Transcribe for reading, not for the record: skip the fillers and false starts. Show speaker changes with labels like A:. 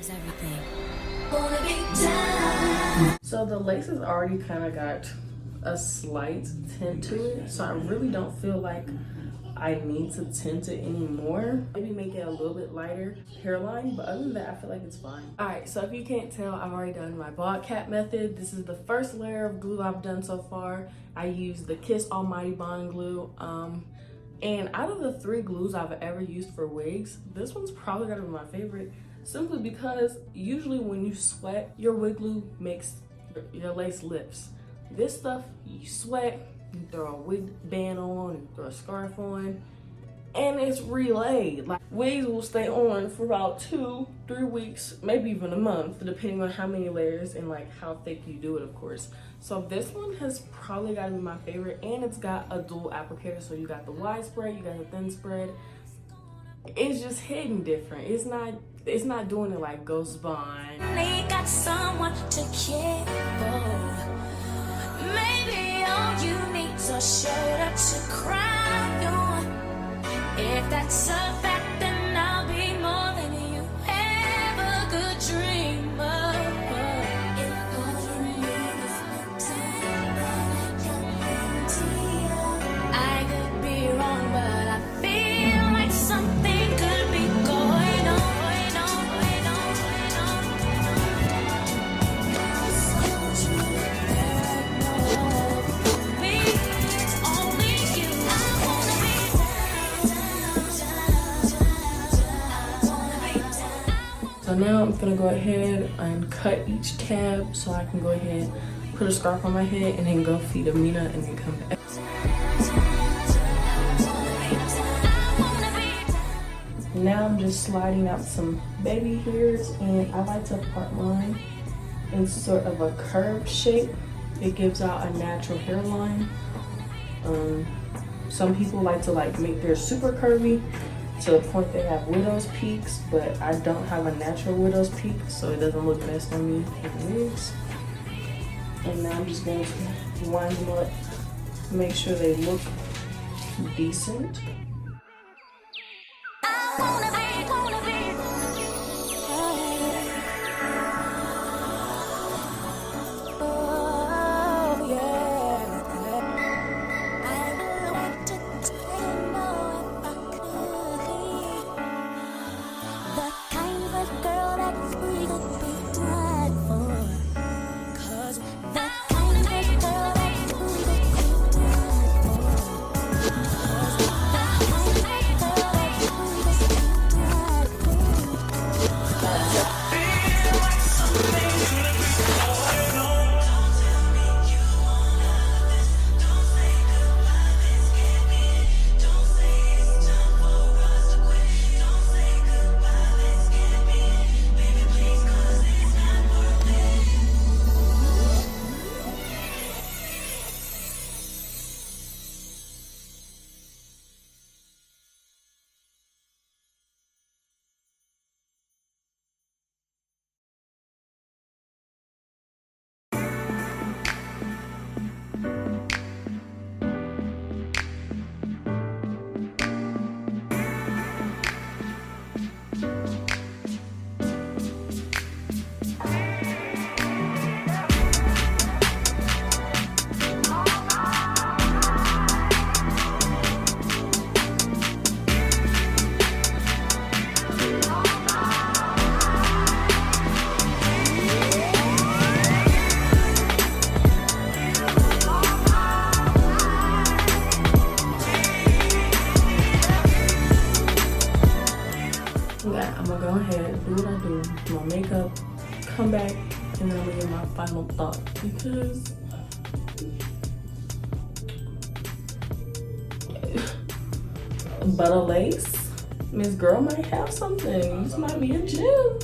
A: is everything.
B: So the lace has already kind of got a slight tint to it, so I really don't feel like I need to tint it anymore. Maybe make it a little bit lighter hairline, but other than that, I feel like it's fine. All right, so if you can't tell, I've already done my bald cap method. This is the first layer of glue I've done so far. I used the Kiss Almighty Bond glue. And out of the 3 glues I've ever used for wigs, this one's probably gonna be my favorite, simply because usually when you sweat, your wig glue makes your lace lifts. This stuff, you sweat, you throw a wig band on, you throw a scarf on, and it's relayed. Like, wigs will stay on for about 2-3 weeks, maybe even a month, depending on how many layers and like how thick you do it, of course. So this one has probably got to be my favorite, and it's got a dual applicator. So you got the wide spread, you got the thin spread. It's just hitting different. It's not doing it like Ghost Bond.
A: They got someone to care for. Maybe all you need's a shoulder to cry on. If that's a fact, then I'll be more than you ever could dream of. If all you need is my time, I could be wrong, but I feel like something could be going on.
B: So now I'm gonna go ahead and cut each tab so I can go ahead, put a scarf on my head, and then go feed Amina and then come back. Now I'm just sliding out some baby hairs, and I like to part mine in sort of a curved shape. It gives out a natural hairline. Some people like to make theirs super curvy to the point they have widow's peaks, but I don't have a natural widow's peak, so it doesn't look best on me in wigs. And now I'm just going to wind them up, make sure they look decent. I'm gonna go ahead, do what I do my makeup, come back, and then I'm gonna give my final thought, because but a lace, Miss Girl might have something. This might be a gem.